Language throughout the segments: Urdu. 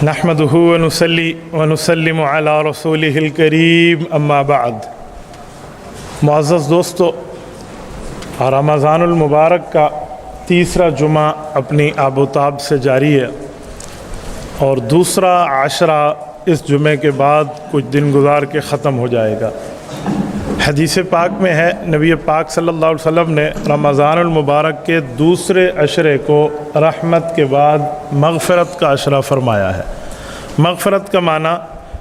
نحمدہ ونصلی ونسلم علی رسولہ الکریم اما بعد۔ معزز دوستو، رمضان المبارک کا تیسرا جمعہ اپنی آب و تاب سے جاری ہے اور دوسرا عشرہ اس جمعے کے بعد کچھ دن گزار کے ختم ہو جائے گا۔ حدیث پاک میں ہے، نبی پاک صلی اللہ علیہ وسلم نے رمضان المبارک کے دوسرے عشرے کو رحمت کے بعد مغفرت کا عشرہ فرمایا ہے۔ مغفرت کا معنی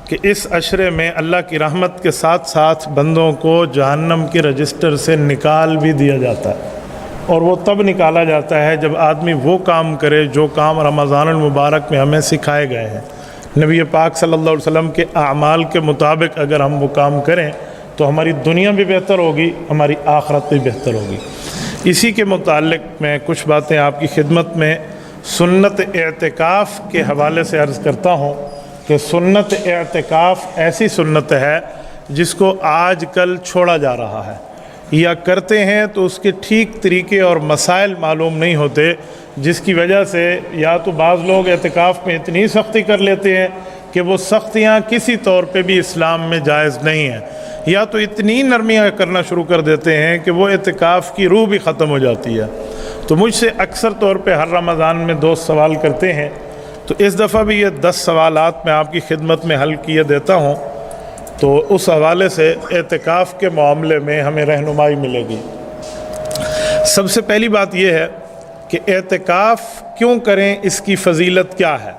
کہ اس عشرے میں اللہ کی رحمت کے ساتھ ساتھ بندوں کو جہنم کی رجسٹر سے نکال بھی دیا جاتا ہے، اور وہ تب نکالا جاتا ہے جب آدمی وہ کام کرے جو کام رمضان المبارک میں ہمیں سکھائے گئے ہیں۔ نبی پاک صلی اللہ علیہ وسلم کے اعمال کے مطابق اگر ہم وہ کام کریں تو ہماری دنیا بھی بہتر ہوگی، ہماری آخرت بھی بہتر ہوگی۔ اسی کے متعلق میں کچھ باتیں آپ کی خدمت میں سنت اعتکاف کے حوالے سے عرض کرتا ہوں کہ سنت اعتکاف ایسی سنت ہے جس کو آج کل چھوڑا جا رہا ہے، یا کرتے ہیں تو اس کے ٹھیک طریقے اور مسائل معلوم نہیں ہوتے، جس کی وجہ سے یا تو بعض لوگ اعتکاف میں اتنی سختی کر لیتے ہیں کہ وہ سختیاں کسی طور پہ بھی اسلام میں جائز نہیں ہیں، یا تو اتنی نرمیاں کرنا شروع کر دیتے ہیں کہ وہ اعتکاف کی روح بھی ختم ہو جاتی ہے۔ تو مجھ سے اکثر طور پہ ہر رمضان میں دوست سوال کرتے ہیں، تو اس دفعہ بھی یہ 10 سوالات میں آپ کی خدمت میں حل کیے دیتا ہوں، تو اس حوالے سے اعتکاف کے معاملے میں ہمیں رہنمائی ملے گی۔ سب سے پہلی بات یہ ہے کہ اعتکاف کیوں کریں، اس کی فضیلت کیا ہے؟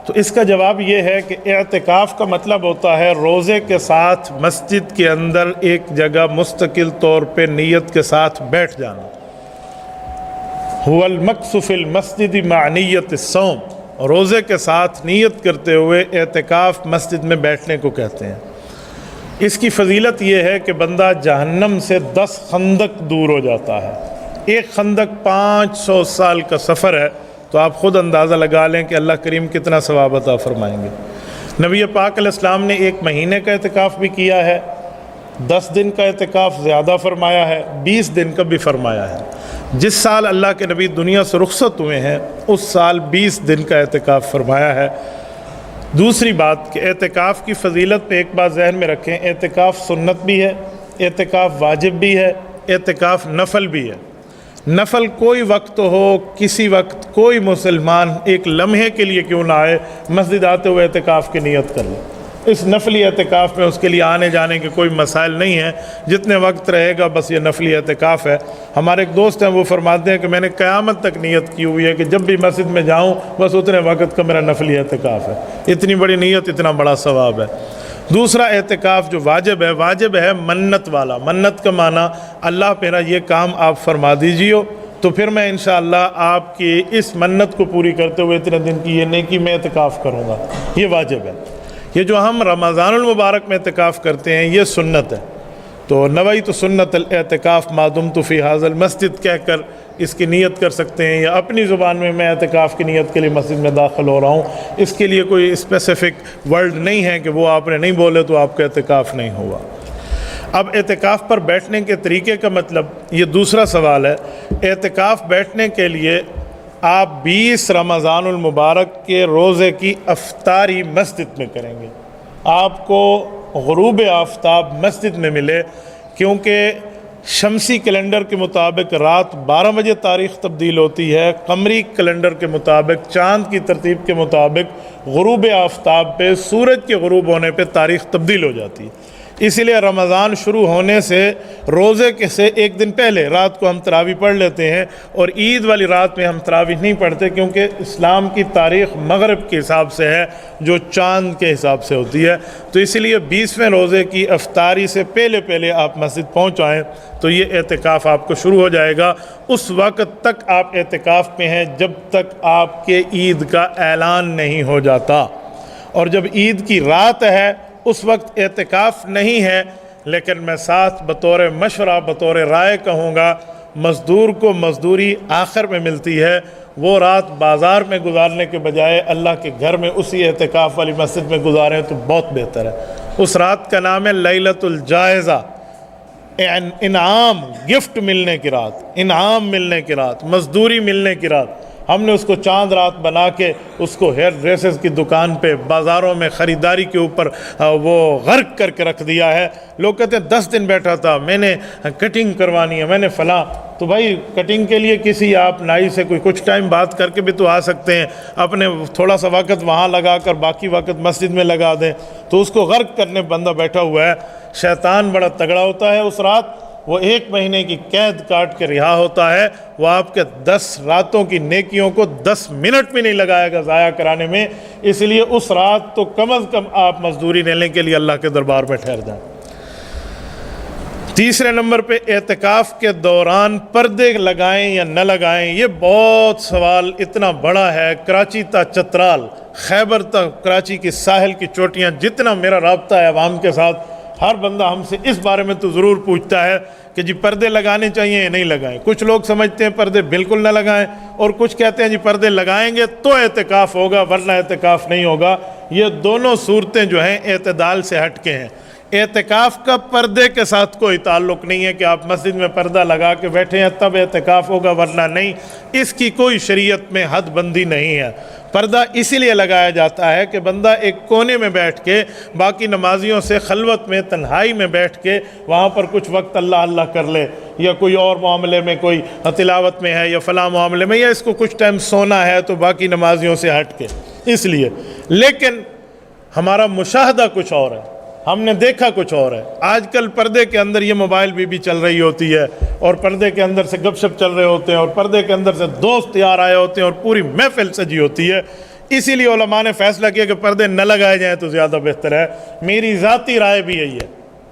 تو اس کا جواب یہ ہے کہ اعتکاف کا مطلب ہوتا ہے روزے کے ساتھ مسجد کے اندر ایک جگہ مستقل طور پہ نیت کے ساتھ بیٹھ جانا۔ هو المکث فی المسجد مع نیت الصوم، روزے کے ساتھ نیت کرتے ہوئے اعتکاف مسجد میں بیٹھنے کو کہتے ہیں۔ اس کی فضیلت یہ ہے کہ بندہ جہنم سے 10 خندق دور ہو جاتا ہے۔ ایک خندق 500 سال کا سفر ہے، تو آپ خود اندازہ لگا لیں کہ اللہ کریم کتنا ثواب عطا فرمائیں گے۔ نبی پاک علیہ السلام نے 1 مہینے کا اعتکاف بھی کیا ہے، 10 دن کا اعتکاف زیادہ فرمایا ہے، 20 دن کا بھی فرمایا ہے۔ جس سال اللہ کے نبی دنیا سے رخصت ہوئے ہیں اس سال 20 دن کا اعتکاف فرمایا ہے۔ دوسری بات کہ اعتکاف کی فضیلت پہ ایک بات ذہن میں رکھیں، اعتکاف سنت بھی ہے، اعتکاف واجب بھی ہے، اعتکاف نفل بھی ہے۔ نفل کوئی وقت ہو، کسی وقت کوئی مسلمان ایک لمحے کے لیے کیوں نہ آئے، مسجد آتے ہوئے اعتکاف کی نیت کر لے۔ اس نفلی اعتکاف میں اس کے لیے آنے جانے کے کوئی مسائل نہیں ہیں، جتنے وقت رہے گا بس یہ نفلی اعتکاف ہے۔ ہمارے ایک دوست ہیں، وہ فرماتے ہیں کہ میں نے قیامت تک نیت کی ہوئی ہے کہ جب بھی مسجد میں جاؤں بس اتنے وقت کا میرا نفلی اعتکاف ہے۔ اتنی بڑی نیت، اتنا بڑا ثواب ہے۔ دوسرا اعتکاف جو واجب ہے منت والا۔ منت کا معنی اللہ میرا یہ کام آپ فرما دیجیے تو پھر میں انشاءاللہ آپ کی اس منت کو پوری کرتے ہوئے اتنے دن کی یہ نیکی میں اعتکاف کروں گا، یہ واجب ہے۔ یہ جو ہم رمضان المبارک میں اعتکاف کرتے ہیں یہ سنت ہے۔ تو نویت سنت الاعتکاف ما دمت فی ھذا المسجد کہہ کر اس کی نیت کر سکتے ہیں، یا اپنی زبان میں اعتکاف کی نیت کے لیے مسجد میں داخل ہو رہا ہوں۔ اس کے لیے کوئی اسپیسیفک ورڈ نہیں ہے کہ وہ آپ نے نہیں بولے تو آپ کا اعتکاف نہیں ہوا۔ اب اعتکاف پر بیٹھنے کے طریقے کا مطلب، یہ دوسرا سوال ہے۔ اعتکاف بیٹھنے کے لیے آپ 20 رمضان المبارک کے روزے کی افطاری مسجد میں کریں گے۔ آپ کو غروب آفتاب مسجد میں ملے، کیونکہ شمسی کیلنڈر کے مطابق رات 12 بجے تاریخ تبدیل ہوتی ہے، قمری کیلنڈر کے مطابق چاند کی ترتیب کے مطابق غروب آفتاب پہ، سورج کے غروب ہونے پہ تاریخ تبدیل ہو جاتی ہے۔ اس لیے رمضان شروع ہونے سے روزے کے سے ایک دن پہلے رات کو ہم تراویح پڑھ لیتے ہیں، اور عید والی رات میں ہم تراویح نہیں پڑھتے، کیونکہ اسلام کی تاریخ مغرب کے حساب سے ہے جو چاند کے حساب سے ہوتی ہے۔ تو اس لیے 20ویں روزے کی افطاری سے پہلے آپ مسجد پہنچ آئیں تو یہ اعتکاف آپ کو شروع ہو جائے گا۔ اس وقت تک آپ اعتکاف میں ہیں جب تک آپ کے عید کا اعلان نہیں ہو جاتا، اور جب عید کی رات ہے اس وقت اعتکاف نہیں ہے۔ لیکن میں ساتھ بطور مشورہ، بطور رائے کہوں گا، مزدور کو مزدوری آخر میں ملتی ہے، وہ رات بازار میں گزارنے کے بجائے اللہ کے گھر میں اسی اعتکاف والی مسجد میں گزاریں تو بہت بہتر ہے۔ اس رات کا نام ہے لیلۃ الجائزہ، انعام، گفٹ ملنے کی رات، انعام ملنے کی رات، مزدوری ملنے کی رات۔ ہم نے اس کو چاند رات بنا کے اس کو ہیئر ڈریسز کی دکان پہ بازاروں میں خریداری کے اوپر وہ غرق کر کے رکھ دیا ہے۔ لوگ کہتے ہیں 10 دن بیٹھا تھا، میں نے کٹنگ کروانی ہے، میں نے فلاں۔ تو بھائی کٹنگ کے لیے کسی آپ نائی سے کوئی کچھ ٹائم بات کر کے بھی تو آ سکتے ہیں، اپنے تھوڑا سا وقت وہاں لگا کر باقی وقت مسجد میں لگا دیں۔ تو اس کو غرق کرنے بندہ بیٹھا ہوا ہے۔ شیطان بڑا تگڑا ہوتا ہے، اس رات وہ 1 مہینے کی قید کاٹ کے رہا ہوتا ہے، وہ آپ کے 10 راتوں کی نیکیوں کو 10 منٹ بھی نہیں لگائے گا ضائع کرانے میں۔ اس لیے اس رات تو کم از کم آپ مزدوری لینے کے لیے اللہ کے دربار میں ٹھہر جائیں۔ تیسرے نمبر پہ اعتکاف کے دوران پردے لگائیں یا نہ لگائیں، یہ بہت سوال اتنا بڑا ہے۔ کراچی تا چترال، خیبر تا کراچی کی ساحل کی چوٹیاں، جتنا میرا رابطہ ہے عوام کے ساتھ، ہر بندہ ہم سے اس بارے میں تو ضرور پوچھتا ہے کہ جی پردے لگانے چاہیے یا نہیں لگائیں۔ کچھ لوگ سمجھتے ہیں پردے بالکل نہ لگائیں، اور کچھ کہتے ہیں جی پردے لگائیں گے تو اعتکاف ہوگا ورنہ اعتکاف نہیں ہوگا۔ یہ دونوں صورتیں جو ہیں اعتدال سے ہٹ کے ہیں۔ اعتکاف کا پردے کے ساتھ کوئی تعلق نہیں ہے کہ آپ مسجد میں پردہ لگا کے بیٹھے ہیں تب اعتکاف ہوگا ورنہ نہیں، اس کی کوئی شریعت میں حد بندی نہیں ہے۔ پردہ اسی لیے لگایا جاتا ہے کہ بندہ ایک کونے میں بیٹھ کے باقی نمازیوں سے خلوت میں تنہائی میں بیٹھ کے وہاں پر کچھ وقت اللہ اللہ کر لے، یا کوئی اور معاملے میں، کوئی تلاوت میں ہے یا فلاں معاملے میں، یا اس کو کچھ ٹائم سونا ہے تو باقی نمازیوں سے ہٹ کے، اس لیے۔ لیکن ہمارا مشاہدہ کچھ اور ہے، ہم نے دیکھا کچھ اور ہے۔ آج کل پردے کے اندر یہ موبائل بھی چل رہی ہوتی ہے، اور پردے کے اندر سے گپ شپ چل رہے ہوتے ہیں، اور پردے کے اندر سے دوست یار آئے ہوتے ہیں، اور پوری محفل سجی ہوتی ہے۔ اسی لیے علماء نے فیصلہ کیا کہ پردے نہ لگائے جائیں تو زیادہ بہتر ہے۔ میری ذاتی رائے بھی یہی ہے،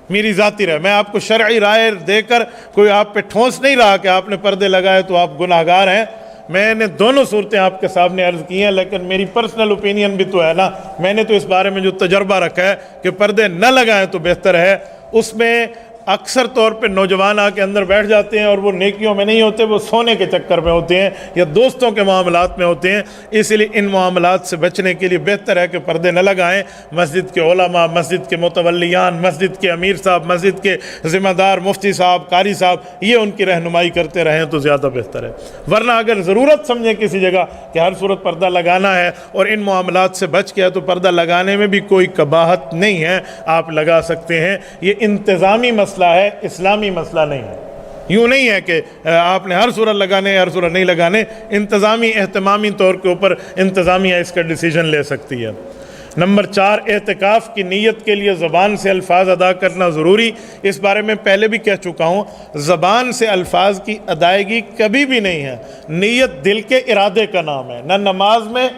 میری ذاتی رائے۔ میں آپ کو شرعی رائے دے کر کوئی آپ پہ ٹھونس نہیں رہا کہ آپ نے پردے لگائے تو آپ گناہگار ہیں۔ میں نے دونوں صورتیں آپ کے سامنے عرض کی ہیں، لیکن میری پرسنل اوپینین بھی تو ہے نا، میں نے تو اس بارے میں جو تجربہ رکھا ہے کہ پردے نہ لگائیں تو بہتر ہے۔ اس میں اکثر طور پہ نوجوان آ کے اندر بیٹھ جاتے ہیں، اور وہ نیکیوں میں نہیں ہوتے، وہ سونے کے چکر میں ہوتے ہیں یا دوستوں کے معاملات میں ہوتے ہیں۔ اس لیے ان معاملات سے بچنے کے لیے بہتر ہے کہ پردے نہ لگائیں۔ مسجد کے علماء، مسجد کے متولیان، مسجد کے امیر صاحب، مسجد کے ذمہ دار مفتی صاحب، قاری صاحب، یہ ان کی رہنمائی کرتے رہیں تو زیادہ بہتر ہے۔ ورنہ اگر ضرورت سمجھیں کسی جگہ کہ ہر صورت پردہ لگانا ہے اور ان معاملات سے بچ گیا، تو پردہ لگانے میں بھی کوئی قباحت نہیں ہے، آپ لگا سکتے ہیں۔ یہ انتظامی مسئلہ ہے، اسلامی مسئلہ نہیں ہے۔ یوں نہیں ہے کہ آپ نے ہر صورت لگانے ہر صورت نہیں لگانے، انتظامی اہتمامی طور کے اوپر انتظامیہ اس کا ڈیسیجن لے سکتی ہے۔ نمبر 4، اعتکاف کی نیت کے لیے زبان سے الفاظ ادا کرنا ضروری۔ اس بارے میں پہلے بھی کہہ چکا ہوں، زبان سے الفاظ کی ادائیگی کبھی بھی نہیں ہے، نیت دل کے ارادے کا نام ہے۔ نہ نماز میں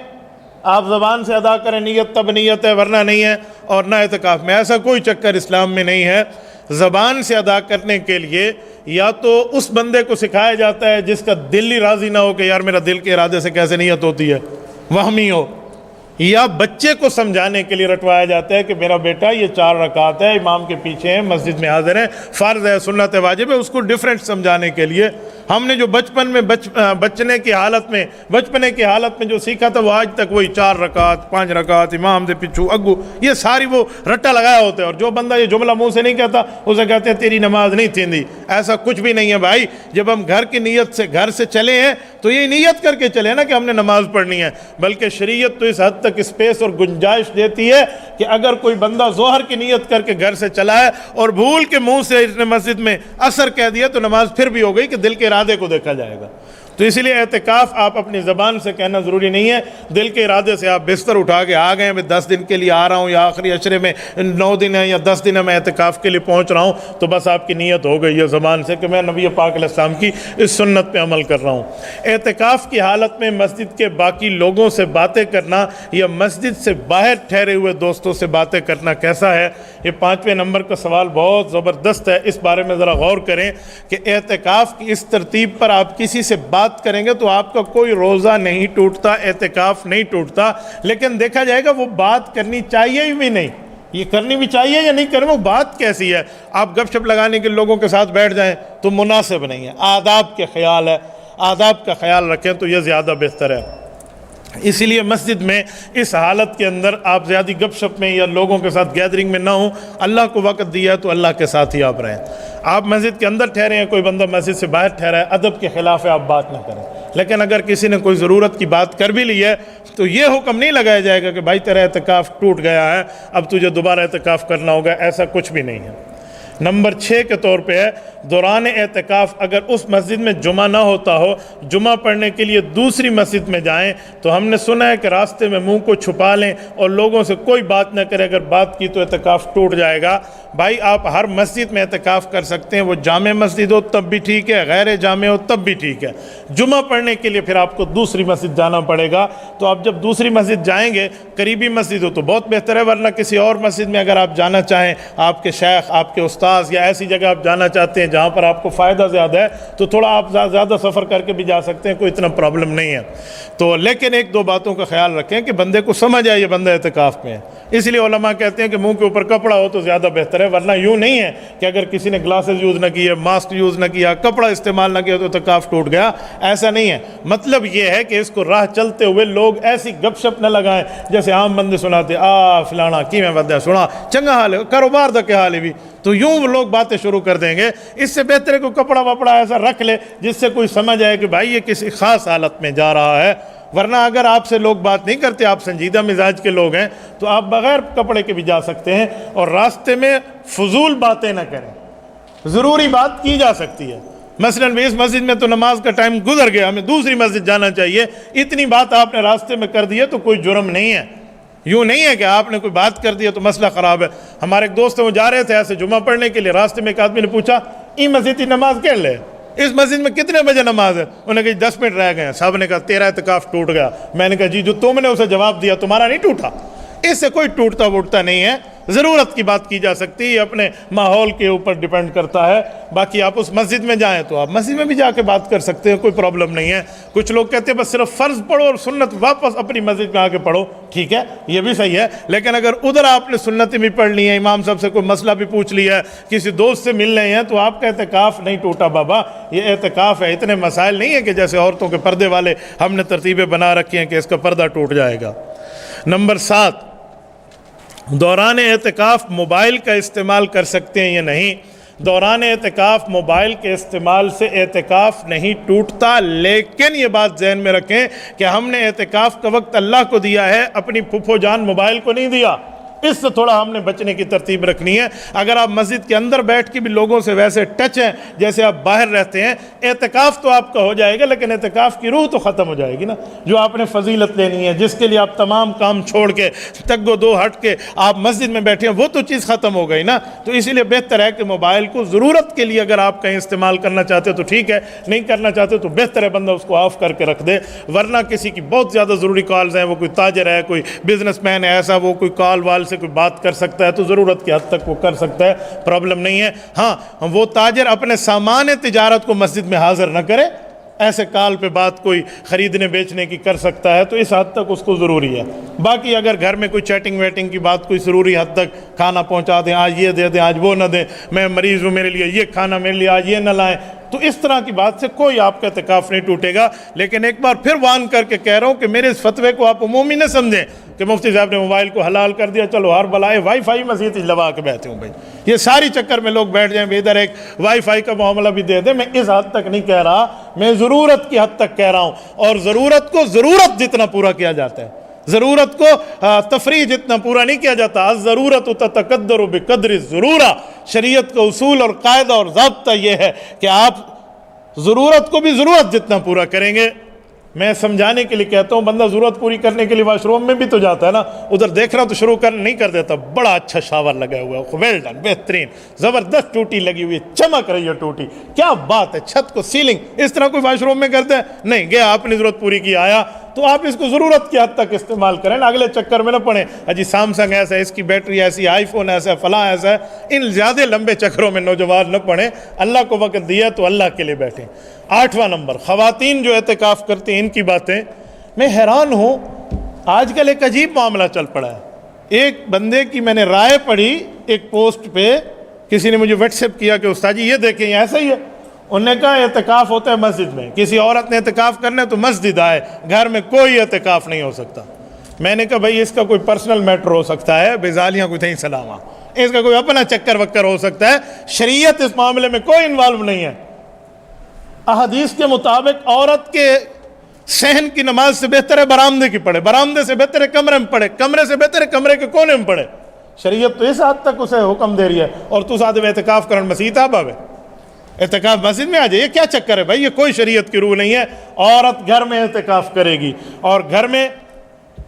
آپ زبان سے ادا کریں نیت تب نیت ہے ورنہ نہیں ہے، اور نہ اعتکاف میں، ایسا کوئی چکر اسلام میں نہیں ہے۔ زبان سے ادا کرنے کے لیے یا تو اس بندے کو سکھایا جاتا ہے جس کا دل ہی راضی نہ ہو کہ یار میرا دل کے ارادے سے کیسے نیت ہوتی ہے، وہمی ہو، یا بچے کو سمجھانے کے لیے رٹوایا جاتا ہے کہ میرا بیٹا یہ 4 رکعت ہے، امام کے پیچھے ہیں، مسجد میں حاضر ہیں، فرض ہے، سنت ہے، واجب ہے، اس کو ڈیفرنٹ سمجھانے کے لیے۔ ہم نے جو بچپن میں بچپنے کی حالت میں جو سیکھا تھا وہ آج تک وہی 4 رکعت 5 رکعت امام دے پچھو اگو، یہ ساری وہ رٹا لگایا ہوتا ہے۔ اور جو بندہ یہ جملہ منہ سے نہیں کہتا اسے کہتے ہیں تیری نماز نہیں تھیندی۔ ایسا کچھ بھی نہیں ہے بھائی، جب ہم گھر کی نیت سے گھر سے چلے ہیں تو یہ نیت کر کے چلے نا کہ ہم نے نماز پڑھنی ہے، بلکہ شریعت تو اس حد تک اسپیس اور گنجائش دیتی ہے کہ اگر کوئی بندہ ظہر کی نیت کر کے گھر سے چلا ہے اور بھول کے منہ سے اس نے مسجد میں عصر کہہ دیا تو نماز پھر بھی ہو گئی کہ دل کے ارادے کو دیکھا جائے گا۔ تو اس لیے اعتکاف آپ اپنی زبان سے کہنا ضروری نہیں ہے، دل کے ارادے سے آپ بستر اٹھا کے آ گئے، میں 10 دن کے لیے آ رہا ہوں یا آخری عشرے میں 9 دن ہے یا 10 دن ہے میں اعتکاف کے لیے پہنچ رہا ہوں، تو بس آپ کی نیت ہو گئی ہے زبان سے کہ میں نبی پاک علیہ السلام کی اس سنت پہ عمل کر رہا ہوں۔ اعتکاف کی حالت میں مسجد کے باقی لوگوں سے باتیں کرنا یا مسجد سے باہر ٹھہرے ہوئے دوستوں سے باتیں کرنا کیسا ہے؟ یہ 5ویں نمبر کا سوال بہت زبردست ہے، اس بارے میں ذرا غور کریں کہ اعتکاف کی اس ترتیب پر آپ کسی سے بات کریں گے تو آپ کا کوئی روزہ نہیں ٹوٹتا، اعتکاف نہیں ٹوٹتا، لیکن دیکھا جائے گا وہ بات کرنی چاہیے بھی نہیں، یہ کرنی بھی چاہیے یا نہیں کریں، وہ بات کیسی ہے؟ آپ گپ شپ لگانے کے لوگوں کے ساتھ بیٹھ جائیں تو مناسب نہیں ہے، آداب کے خیال ہے، آداب کا خیال رکھیں تو یہ زیادہ بہتر ہے۔ اسی لیے مسجد میں اس حالت کے اندر آپ زیادہ گپ شپ میں یا لوگوں کے ساتھ گیدرنگ میں نہ ہوں. اللہ کو وقت دیا ہے تو اللہ کے ساتھ ہی آپ رہیں. آپ مسجد کے اندر ٹھہرے ہیں, کوئی بندہ مسجد سے باہر ٹھہرا ہے, ادب کے خلاف ہے, آپ بات نہ کریں. لیکن اگر کسی نے کوئی ضرورت کی بات کر بھی لی ہے تو یہ حکم نہیں لگایا جائے گا کہ بھائی تیرا اعتکاف ٹوٹ گیا ہے, اب تجھے دوبارہ اعتکاف کرنا ہوگا. ایسا کچھ بھی نہیں ہے. نمبر 6 کے طور پہ ہے دوران اعتکاف اگر اس مسجد میں جمعہ نہ ہوتا ہو, جمعہ پڑھنے کے لیے دوسری مسجد میں جائیں تو ہم نے سنا ہے کہ راستے میں منہ کو چھپا لیں اور لوگوں سے کوئی بات نہ کریں. اگر بات کی تو اعتکاف ٹوٹ جائے گا. بھائی آپ ہر مسجد میں اعتکاف کر سکتے ہیں, وہ جامع مسجد ہو تب بھی ٹھیک ہے, غیر جامع ہو تب بھی ٹھیک ہے. جمعہ پڑھنے کے لیے پھر آپ کو دوسری مسجد جانا پڑے گا. تو آپ جب دوسری مسجد جائیں گے, قریبی مسجد ہو تو بہت بہتر ہے, ورنہ کسی اور مسجد میں اگر آپ جانا چاہیں, آپ کے شیخ, آپ کے استاد یا ایسی جگہ آپ جانا چاہتے ہیں جہاں پر آپ کو فائدہ زیادہ ہے, تو تھوڑا آپ زیادہ سفر کر کے بھی جا سکتے ہیں, کوئی اتنا پرابلم نہیں ہے. تو لیکن ایک دو باتوں کا خیال رکھیں کہ بندے کو سمجھ آئے یہ بندہ اعتکاف میں ہے. اس لیے علماء کہتے ہیں کہ منہ کے اوپر کپڑا ہو تو زیادہ بہتر ہے, ورنہ یوں نہیں ہے کہ اگر کسی نے گلاسز یوز نہ کیے, ماسک یوز نہ کیا, کپڑا استعمال نہ کیا تو اعتکاف ٹوٹ گیا. ایسا نہیں ہے. مطلب یہ ہے کہ اس کو راہ چلتے ہوئے لوگ ایسی گپ شپ نہ لگائیں جیسے عام بندے سناتے, فلانا کی میں بندہ سنا چنگا حال ہے, کاروبار دا کیا حال ہے بھی, تو یوں وہ لوگ باتیں شروع کر دیں گے. اس سے بہتر ہے کوئی کپڑا وپڑا ایسا رکھ لے جس سے کوئی سمجھ آئے کہ بھائی یہ کسی خاص حالت میں جا رہا ہے. ورنہ اگر آپ سے لوگ بات نہیں کرتے, آپ سنجیدہ مزاج کے لوگ ہیں, تو آپ بغیر کپڑے کے بھی جا سکتے ہیں. اور راستے میں فضول باتیں نہ کریں, ضروری بات کی جا سکتی ہے. مثلاً اس مسجد میں تو نماز کا ٹائم گزر گیا, ہمیں دوسری مسجد جانا چاہیے, اتنی بات آپ نے راستے میں کر دی ہے تو کوئی جرم نہیں ہے. یوں نہیں ہے کہ آپ نے کوئی بات کر دیا تو مسئلہ خراب ہے. ہمارے ایک دوست ہیں, وہ جا رہے تھے ایسے جمعہ پڑھنے کے لیے, راستے میں ایک آدمی نے پوچھا ای مسجد کی نماز کر لے, اس مسجد میں کتنے بجے نماز ہے؟ انہوں نے کہا 10 منٹ رہ گئے ہیں. صاحب نے کہا تیرا اعتکاف ٹوٹ گیا. میں نے کہا جی جو تم نے اسے جواب دیا تمہارا نہیں ٹوٹا. اس سے کوئی ٹوٹتا ووٹتا نہیں ہے. ضرورت کی بات کی جا سکتی ہے, اپنے ماحول کے اوپر ڈیپینڈ کرتا ہے. باقی آپ اس مسجد میں جائیں تو آپ مسجد میں بھی جا کے بات کر سکتے ہیں, کوئی پرابلم نہیں ہے. کچھ لوگ کہتے ہیں بس صرف فرض پڑھو اور سنت واپس اپنی مسجد میں آ کے پڑھو, ٹھیک ہے یہ بھی صحیح ہے. لیکن اگر ادھر آپ نے سنتیں بھی پڑھ لی ہیں, امام صاحب سے کوئی مسئلہ بھی پوچھ لیا ہے, کسی دوست سے مل رہے ہیں, تو آپ کا اعتکاف نہیں ٹوٹا بابا. یہ اعتکاف ہے, اتنے مسائل نہیں ہے کہ جیسے عورتوں کے پردے والے ہم نے ترتیبیں بنا رکھی ہیں کہ اس کا پردہ ٹوٹ جائے گا. نمبر 7, دوران اعتکاف موبائل کا استعمال کر سکتے ہیں یا نہیں؟ دوران اعتکاف موبائل کے استعمال سے اعتکاف نہیں ٹوٹتا. لیکن یہ بات ذہن میں رکھیں کہ ہم نے اعتکاف کا وقت اللہ کو دیا ہے, اپنی پھپھو جان موبائل کو نہیں دیا. اس سے تھوڑا ہم نے بچنے کی ترتیب رکھنی ہے. اگر آپ مسجد کے اندر بیٹھ کے بھی لوگوں سے ویسے ٹچ ہیں جیسے آپ باہر رہتے ہیں, اعتکاف تو آپ کا ہو جائے گا, لیکن اعتکاف کی روح تو ختم ہو جائے گی نا. جو آپ نے فضیلت لینی ہے, جس کے لیے آپ تمام کام چھوڑ کے تگ و دو ہٹ کے آپ مسجد میں بیٹھے ہیں, وہ تو چیز ختم ہو گئی نا. تو اسی لیے بہتر ہے کہ موبائل کو ضرورت کے لیے اگر آپ کہیں استعمال کرنا چاہتے تو ٹھیک ہے, نہیں کرنا چاہتے تو بہتر ہے بندہ اس کو آف کر کے رکھ دے. ورنہ کسی کی بہت زیادہ ضروری کالز ہیں, وہ کوئی تاجر ہے, کوئی بزنس مین ہے ایسا, وہ کوئی کال وال سے کوئی بات کر سکتا ہے, تو ضرورت کی حد تک وہ کر سکتا ہے, پرابلم نہیں ہے. ہاں وہ تاجر اپنے سامان تجارت کو مسجد میں حاضر نہ کرے, ایسے کال پہ بات کوئی خریدنے بیچنے کی کر سکتا ہے, تو اس حد تک اس کو ضروری ہے. باقی اگر گھر میں کوئی چیٹنگ ویٹنگ کی بات کوئی ضروری حد تک, کھانا پہنچا دیں, آج یہ دے دیں, آج وہ نہ دیں, میں مریض ہوں میرے لیے یہ کھانا, میرے لیے آج یہ نہ لائیں, تو اس طرح کی بات سے کوئی آپ کا اعتکاف نہیں ٹوٹے گا. لیکن ایک بار پھر وان کر کے کہہ رہا ہوں کہ میرے اس فتوے کو آپ عمومی نہ سمجھیں کہ مفتی صاحب نے موبائل کو حلال کر دیا, چلو ہر بلائے وائی فائی مسجد لوا کے بیٹھے ہوں. بھائی یہ ساری چکر میں لوگ بیٹھ جائیں, ادھر ایک وائی فائی کا معاملہ بھی دے دیں. میں اس حد تک نہیں کہہ رہا, میں ضرورت کی حد تک کہہ رہا ہوں. اور ضرورت کو ضرورت جتنا پورا کیا جاتا ہے, ضرورت کو تفریح جتنا پورا نہیں کیا جاتا. الضرورت تتقدر بقدر الضرورہ, شریعت کا اصول اور قاعدہ اور ضابطہ یہ ہے کہ آپ ضرورت کو بھی ضرورت جتنا پورا کریں گے. میں سمجھانے کے لیے کہتا ہوں, بندہ ضرورت پوری کرنے کے لیے واش روم میں بھی تو جاتا ہے نا, ادھر دیکھ رہا تو شروع نہیں کر دیتا, بڑا اچھا شاور لگا ہوا ہے, ویل ڈن, بہترین, زبردست ٹوٹی لگی ہوئی ہے, چمک رہی ہے ٹوٹی, کیا بات ہے, چھت کو سیلنگ, اس طرح کوئی واش روم میں کرتا ہے نہیں. گیا اپنی ضرورت پوری کی آیا, تو آپ اس کو ضرورت کی حد تک استعمال کریں, اگلے چکر میں نہ پڑیں اجی سامسنگ ایسا ہے, اس کی بیٹری ایسی, آئی فون ایسا ہے, فلاں ایسا ہے. ان زیادہ لمبے چکروں میں نوجوان نہ پڑیں. اللہ کو وقت دیا تو اللہ کے لیے بیٹھیں. 8واں نمبر, خواتین جو اعتکاف کرتی ہیں ان کی باتیں. میں حیران ہوں, آج کل ایک عجیب معاملہ چل پڑا ہے. ایک بندے کی میں نے رائے پڑھی ایک پوسٹ پہ, کسی نے مجھے واٹس ایپ کیا کہ استاد جی یہ دیکھیں یہ ایسا ہی ہے. انہوں نے کہا اعتکاف ہوتا ہے مسجد میں، کسی عورت نے اعتکاف کرنا ہے تو مسجد آئے، گھر میں کوئی اعتکاف نہیں ہو سکتا۔ میں نے کہا بھائی اس کا کوئی پرسنل میٹر ہو سکتا ہے، بیزالیاں کوئی تھیں سلامہ، اس کا کوئی اپنا چکر وکر ہو سکتا ہے، شریعت اس معاملے میں کوئی انوالو نہیں ہے۔ احادیث کے مطابق عورت کے صحن کی نماز سے بہتر ہے برآمدے کی پڑھے، برآمدے سے بہتر ہے کمرے میں پڑھے، کمرے سے بہتر ہے کمرے کے کونے میں پڑھے۔ شریعت تو اس حد تک اسے حکم دے رہی ہے، اور تو ساتھ میں اعتکاف کرن مسجد آبا ہے، اعتکاف مسجد میں آ جائے، یہ کیا چکر ہے بھائی؟ یہ کوئی شریعت کی روح نہیں ہے۔ عورت گھر میں اعتکاف کرے گی، اور گھر میں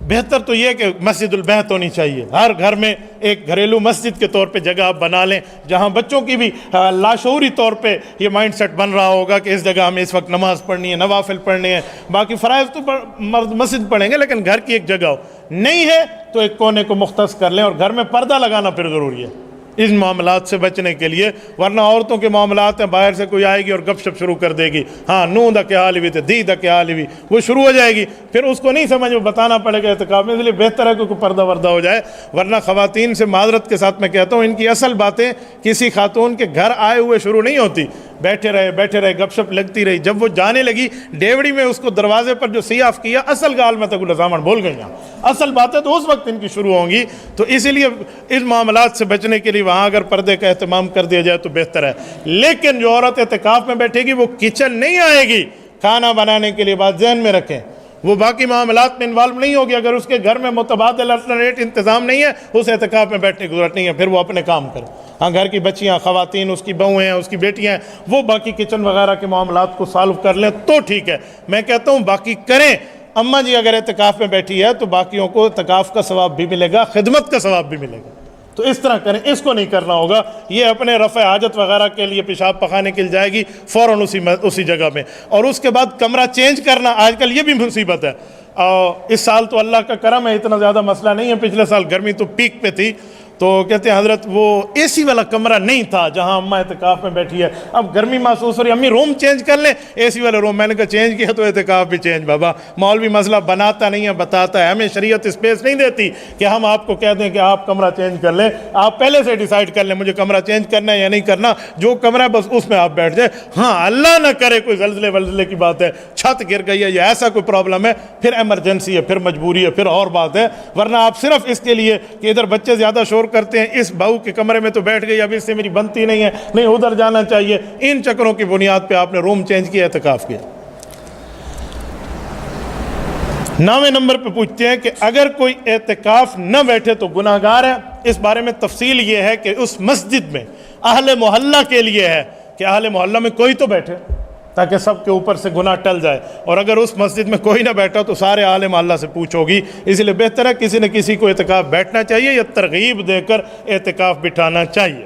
بہتر تو یہ کہ مسجد البیت ہونی چاہیے، ہر گھر میں ایک گھریلو مسجد کے طور پہ جگہ آپ بنا لیں، جہاں بچوں کی بھی لاشعوری طور پہ یہ مائنڈ سیٹ بن رہا ہوگا کہ اس جگہ ہمیں اس وقت نماز پڑھنی ہے، نوافل پڑھنے ہیں، باقی فرائض تو مرد مسجد پڑھیں گے، لیکن گھر کی ایک جگہ ہو، نہیں ہے تو ایک کونے کو مختص کر لیں، اور گھر میں پردہ لگانا پھر ضروری ہے ان معاملات سے بچنے کے لیے، ورنہ عورتوں کے معاملات ہیں، باہر سے کوئی آئے گی اور گپ شپ شروع کر دے گی، ہاں نو دا کیا حال بھی تھے، دی دا کیا حال بھی، وہ شروع ہو جائے گی، پھر اس کو نہیں سمجھ میں بتانا پڑے گا اعتکاف میں، اس لیے بہتر ہے کہ کوئی پردہ وردہ ہو جائے۔ ورنہ خواتین سے معذرت کے ساتھ میں کہتا ہوں، ان کی اصل باتیں کسی خاتون کے گھر آئے ہوئے شروع نہیں ہوتی، بیٹھے رہے گپ شپ لگتی رہی، جب وہ جانے لگی ڈیوڑی میں اس کو دروازے پر جو سیاف کیا، اصل گال میں تک لزامن بول گئی ہیں، اصل باتیں تو اس وقت ان کی شروع ہوں گی۔ تو اسی لیے اس معاملات سے بچنے کے لیے وہاں اگر پردے کا اہتمام کر دیا جائے تو بہتر ہے۔ لیکن جو عورت اعتکاف میں بیٹھے گی وہ کچن نہیں آئے گی کھانا بنانے کے لیے، بات ذہن میں رکھیں، وہ باقی معاملات میں انوالو نہیں ہوگی۔ اگر اس کے گھر میں متبادل الٹرنیٹ انتظام نہیں ہے، اس اعتکاف میں بیٹھنے کی ضرورت نہیں ہے، پھر وہ اپنے کام کرے۔ ہاں گھر کی بچیاں، خواتین، اس کی بہویں ہیں، اس کی بیٹیاں ہیں، وہ باقی کچن وغیرہ کے معاملات کو سالو کر لیں تو ٹھیک ہے۔ میں کہتا ہوں باقی کریں۔ اماں جی اگر اعتکاف میں بیٹھی ہے تو باقیوں کو اعتکاف کا ثواب بھی ملے گا، خدمت کا ثواب بھی ملے گا، تو اس طرح کریں، اس کو نہیں کرنا ہوگا۔ یہ اپنے رفع حاجت وغیرہ کے لیے پیشاب پخانے کے لیے جائے گی فوراً اسی جگہ میں، اور اس کے بعد کمرہ چینج کرنا آج کل یہ بھی مصیبت ہے۔ اس سال تو اللہ کا کرم ہے، اتنا زیادہ مسئلہ نہیں ہے، پچھلے سال گرمی تو پیک پہ تھی، تو کہتے ہیں حضرت وہ اے سی والا کمرہ نہیں تھا جہاں اماں اعتکاف میں بیٹھی ہے، اب گرمی محسوس ہو رہی ہے، امی روم چینج کر لیں، اے سی والا روم۔ میں نے کہا چینج کیا تو اعتکاف بھی چینج بابا، مولوی مسئلہ بناتا نہیں ہے، بتاتا ہے، ہمیں شریعت اسپیس نہیں دیتی کہ ہم آپ کو کہہ دیں کہ آپ کمرہ چینج کر لیں، آپ پہلے سے ڈیسائیڈ کر لیں مجھے کمرہ چینج کرنا ہے یا نہیں کرنا، جو کمرہ ہے بس اس میں آپ بیٹھ جائیں۔ ہاں اللہ نہ کرے کوئی زلزلے ولزلے کی بات ہے، چھت گر گئی ہے یا ایسا کوئی پرابلم ہے، پھر ایمرجنسی ہے، پھر مجبوری ہے، پھر اور بات ہے، ورنہ آپ صرف اس کے لیے کہ ادھر بچے زیادہ شور کرتے ہیں، اس بہو کے کمرے میں تو بیٹھ گئی، اب اس سے میری بنتی نہیں ہے، نہیں ادھر جانا چاہیے، ان چکروں کی بنیاد پہ آپ نے روم چینج کیا، اعتکاف کیا۔ 9ویں نمبر پہ پوچھتے ہیں کہ اگر کوئی اعتکاف نہ بیٹھے تو گناہ گار ہے۔ اس بارے میں تفصیل یہ ہے کہ اس مسجد میں اہل محلہ کے لیے ہے کہ اہل محلہ میں کوئی تو بیٹھے تاکہ سب کے اوپر سے گناہ ٹل جائے، اور اگر اس مسجد میں کوئی نہ بیٹھا تو سارے اہل محلہ سے پوچھو گی، اس لیے بہتر ہے کسی نہ کسی کو اعتکاف بیٹھنا چاہیے یا ترغیب دے کر اعتکاف بٹھانا چاہیے۔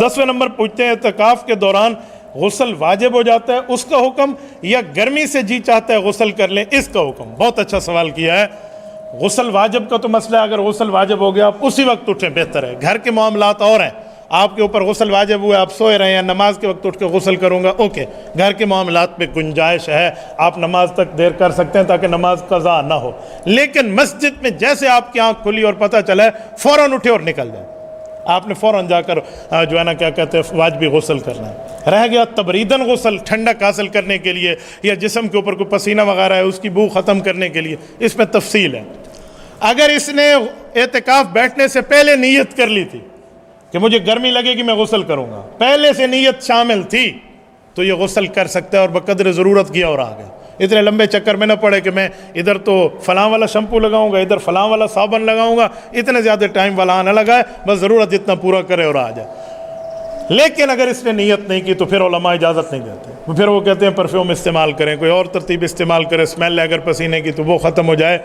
10ویں نمبر پوچھتے ہیں اعتکاف کے دوران غسل واجب ہو جاتا ہے، اس کا حکم، یا گرمی سے جی چاہتا ہے غسل کر لیں، اس کا حکم؟ بہت اچھا سوال کیا ہے۔ غسل واجب کا تو مسئلہ ہے، اگر غسل واجب ہو گیا آپ اسی وقت اٹھیں، بہتر ہے۔ گھر کے معاملات اور ہیں، آپ کے اوپر غسل واجب ہوا، آپ سوئے رہے ہیں، نماز کے وقت اٹھ کے غسل کروں گا، اوکے، گھر کے معاملات پہ گنجائش ہے، آپ نماز تک دیر کر سکتے ہیں تاکہ نماز قضا نہ ہو۔ لیکن مسجد میں جیسے آپ کی آنکھ کھلی اور پتہ چلا ہے، فوراً اٹھے اور نکل جائے، آپ نے فوراً جا کر جو ہے نا کیا کہتے ہیں واجبی غسل کرنا ہے۔ رہ گیا تبریدن غسل، ٹھنڈک حاصل کرنے کے لیے یا جسم کے اوپر کوئی پسینہ وغیرہ ہے اس کی بو ختم کرنے کے لیے، اس میں تفصیل ہے۔ اگر اس نے اعتکاف بیٹھنے سے پہلے نیت کر لی تھی کہ مجھے گرمی لگے گی میں غسل کروں گا، پہلے سے نیت شامل تھی، تو یہ غسل کر سکتا ہے اور بقدر ضرورت کیا اور آ گیا۔ اتنے لمبے چکر میں نہ پڑے کہ میں ادھر تو فلاں والا شیمپو لگاؤں گا، ادھر فلاں والا صابن لگاؤں گا، اتنے زیادہ ٹائم والا نہ لگائے، بس ضرورت جتنا پورا کرے اور آ جائے۔ لیکن اگر اس نے نیت نہیں کی تو پھر علماء اجازت نہیں دیتے، پھر وہ کہتے ہیں پرفیوم استعمال کریں، کوئی اور ترتیب استعمال کرے، اسمیل اگر پسینے کی تو وہ ختم ہو جائے۔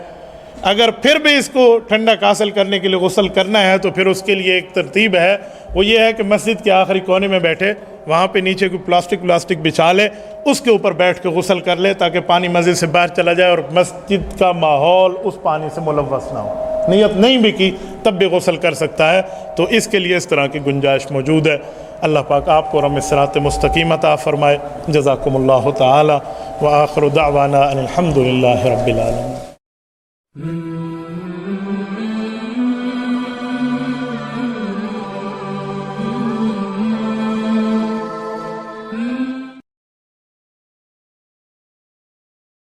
اگر پھر بھی اس کو ٹھنڈک حاصل کرنے کے لیے غسل کرنا ہے تو پھر اس کے لیے ایک ترتیب ہے، وہ یہ ہے کہ مسجد کے آخری کونے میں بیٹھے، وہاں پہ نیچے کوئی پلاسٹک بچھا لے، اس کے اوپر بیٹھ کے غسل کر لے تاکہ پانی مسجد سے باہر چلا جائے اور مسجد کا ماحول اس پانی سے ملوث نہ ہو۔ نیت نہیں بھی کی تب بھی غسل کر سکتا ہے، تو اس کے لیے اس طرح کی گنجائش موجود ہے۔ اللہ پاک آپ کو رحم صراط مستقیم عطا فرمائے۔ جزاکم اللہ تعالی، وآخر دعوانا ان الحمد للہ رب العالمین۔